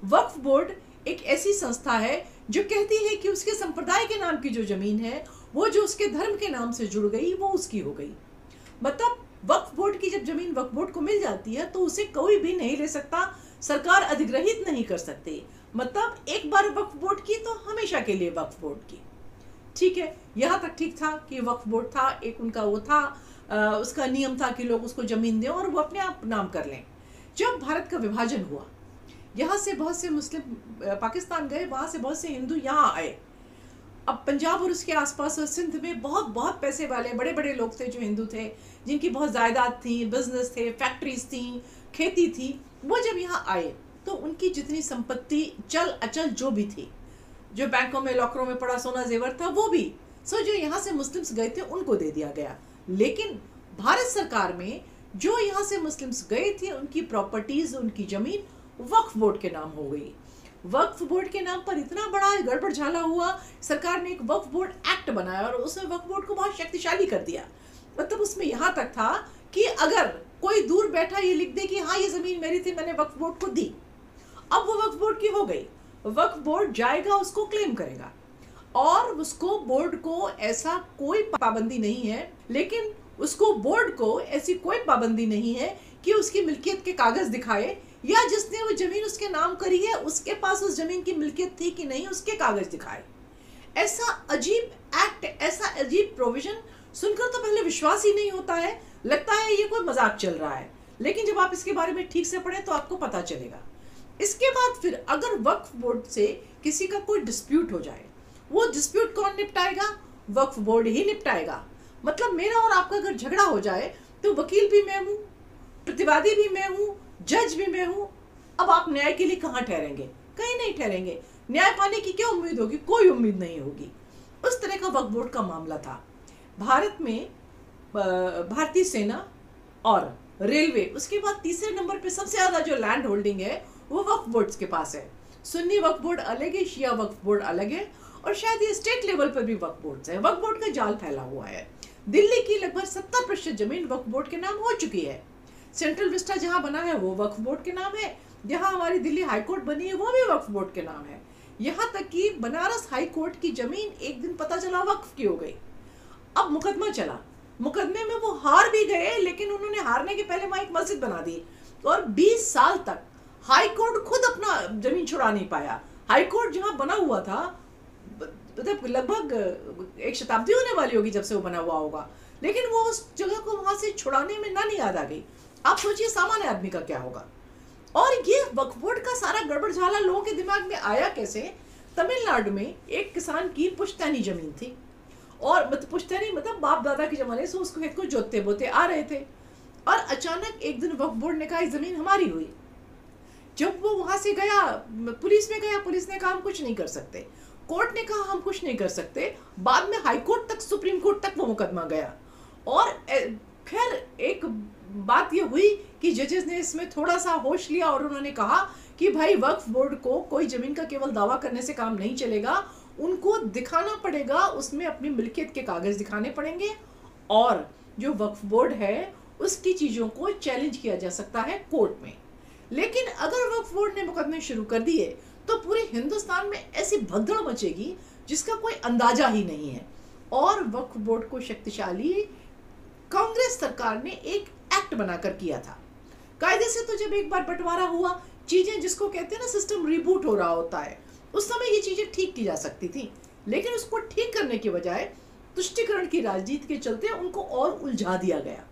वक्फ board एक ऐसी संस्था है जो कहती है कि उसके संप्रदाय के नाम की जो जमीन है वो जो उसके धर्म के नाम से जुड़ गई वो उसकी हो गई। मतलब वक्फ बोर्ड की जब जमीन वक्फ बोर्ड को मिल जाती है तो उसे कोई भी नहीं ले सकता, सरकार अधिग्रहित नहीं कर सकती। मतलब एक बार वक्फ बोर्ड की तो हमेशा के लिए वक्फ बोर्ड की। ठीक है, यहाँ तक ठीक था कि वक्फ बोर्ड था, एक उनका वो था, उसका नियम था कि लोग उसको जमीन दें और वो अपने आप नाम कर लें। जब भारत का विभाजन हुआ, यहाँ से बहुत से मुस्लिम पाकिस्तान गए, वहाँ से बहुत से हिंदू यहाँ आए। अब पंजाब और उसके आसपास और सिंध में बहुत बहुत पैसे वाले बड़े बड़े लोग थे जो हिंदू थे, जिनकी बहुत जायदाद थी, बिजनेस थे, फैक्ट्रीज थी, खेती थी। वो जब यहाँ आए तो उनकी जितनी संपत्ति चल अचल जो भी थी, जो बैंकों में लॉकरों में पड़ा सोना जेवर था वो भी जो यहाँ से मुस्लिम्स गए थे उनको दे दिया गया। लेकिन भारत सरकार में जो यहाँ से मुस्लिम्स गए थे उनकी प्रॉपर्टीज, उनकी जमीन वक्फ बोर्ड के नाम हो गई। वक्फ बोर्ड के नाम पर इतना बड़ा गड़बड़ झाला हुआ, सरकार ने एक वक्फ बोर्ड एक्ट बनाया और उसमें वक्फ बोर्ड को बहुत शक्तिशाली कर दिया। मतलब उसमें यहाँ तक था कि अगर कोई दूर बैठा ये लिख दे कि हाँ ये जमीन मेरी थी, मैंने वक्फ बोर्ड को दी, अब वो वक्फ बोर्ड की हो गई। वक्फ बोर्ड जाएगा, उसको क्लेम करेगा और उसको बोर्ड को ऐसा कोई पाबंदी नहीं है, लेकिन उसको बोर्ड को ऐसी कोई पाबंदी नहीं है कि उसकी मिल्कियत के कागज दिखाए या जिसने वो जमीन उसके नाम करी है उसके पास उस जमीन की मिल्कियत थी कि नहीं उसके कागज दिखाए। ऐसा अजीब एक्ट, ऐसा अजीब प्रोविजन सुनकर तो पहले विश्वास ही नहीं होता है, लगता है ये कोई मजाक चल रहा है। लेकिन जब आप इसके बारे में ठीक से पढ़ें तो आपको पता चलेगा। इसके बाद फिर अगर वक्फ बोर्ड से किसी का कोई डिस्प्यूट हो जाए, वो डिस्प्यूट कौन निपटाएगा? वक्फ बोर्ड ही निपटाएगा। मतलब मेरा और आपका अगर झगड़ा हो जाए तो वकील भी मैं हूँ, प्रतिवादी भी मैं हूँ, जज भी मैं हूँ। अब आप न्याय के लिए कहाँ ठहरेंगे? कहीं नहीं ठहरेंगे। न्याय पाने की क्या उम्मीद होगी? कोई उम्मीद नहीं होगी। उस तरह का वक्फ बोर्ड का मामला था। भारत में भारतीय सेना और रेलवे, उसके बाद तीसरे नंबर पे सबसे ज्यादा जो लैंड होल्डिंग है वो वक्फ बोर्ड के पास है। सुन्नी वक्फ बोर्ड अलग है, शिया वक्फ बोर्ड अलग है और शायद ये स्टेट लेवल पर भी वक्फ बोर्ड है। वक्फ बोर्ड का जाल फैला हुआ है। दिल्ली की लगभग 70% जमीन वक्फ बोर्ड के नाम हो चुकी है। सेंट्रल विस्टा जहां बना है वो वक्फ बोर्ड के नाम है। जहां हमारी दिल्ली हाई कोर्ट बनी है वो भी वक्फ बोर्ड के नाम है। यहाँ तक कि बनारस हाई कोर्ट की जमीन एक दिन पता चला वक्फ की हो गई। अब मुकदमा चला, मुकदमे में वो हार भी गए, लेकिन उन्होंने हारने के पहले वहां एक मस्जिद बना दी और 20 साल तक हाई कोर्ट खुद अपना जमीन छुड़ा नहीं पाया। हाई कोर्ट जहां बना हुआ था, मतलब लगभग एक शताब्दी होने वाली होगी जब से वो बना हुआ होगा, लेकिन वो उस जगह को वहां से छुड़ाने में ना नहीं याद आ गई। आप सोचिए सामान्य आदमी का क्या होगा। और ये वक्फ बोर्ड का सारा गड़बड़ झाला लोगों के दिमाग में आया कैसे? तमिलनाडु में एक किसान की पुश्तैनी जमीन थी और मतलब पुश्तैनी मतलब बाप दादा के जमाने से उसको खेत को जोतते बोते आ रहे थे और अचानक एक दिन वक्फ बोर्ड ने कहा जमीन हमारी हुई। जब वो वहां से गया, पुलिस में गया, पुलिस ने कहा हम कुछ नहीं कर सकते, कोर्ट ने कहा हम कुछ नहीं कर सकते। बाद में हाई कोर्ट तक, सुप्रीम कोर्ट तक वो मुकदमा गया और खैर एक बात ये हुई कि जजेस ने इसमें थोड़ा सा होश लिया और उन्होंने कहा कि भाई वक्फ बोर्ड को कोई जमीन का केवल दावा करने से काम नहीं चलेगा, उनको दिखाना पड़ेगा, उसमें अपनी मिल्कियत के कागज दिखाने पड़ेंगे और जो वक्फ बोर्ड है उसकी चीजों को चैलेंज किया जा सकता है कोर्ट में। लेकिन अगर वक्फ बोर्ड ने मुकदमे शुरू कर दिए तो पूरे हिंदुस्तान में ऐसी भगदड़ मचेगी जिसका कोई अंदाजा ही नहीं है। और वक्फ बोर्ड को शक्तिशाली कांग्रेस सरकार ने एक एक्ट बनाकर किया था कायदे से। तो जब एक बार बंटवारा हुआ, चीजें जिसको कहते हैं ना सिस्टम रिबूट हो रहा होता है, उस समय ये चीजें ठीक की जा सकती थी, लेकिन उसको ठीक करने के बजाय तुष्टीकरण की राजनीति के चलते उनको और उलझा दिया गया।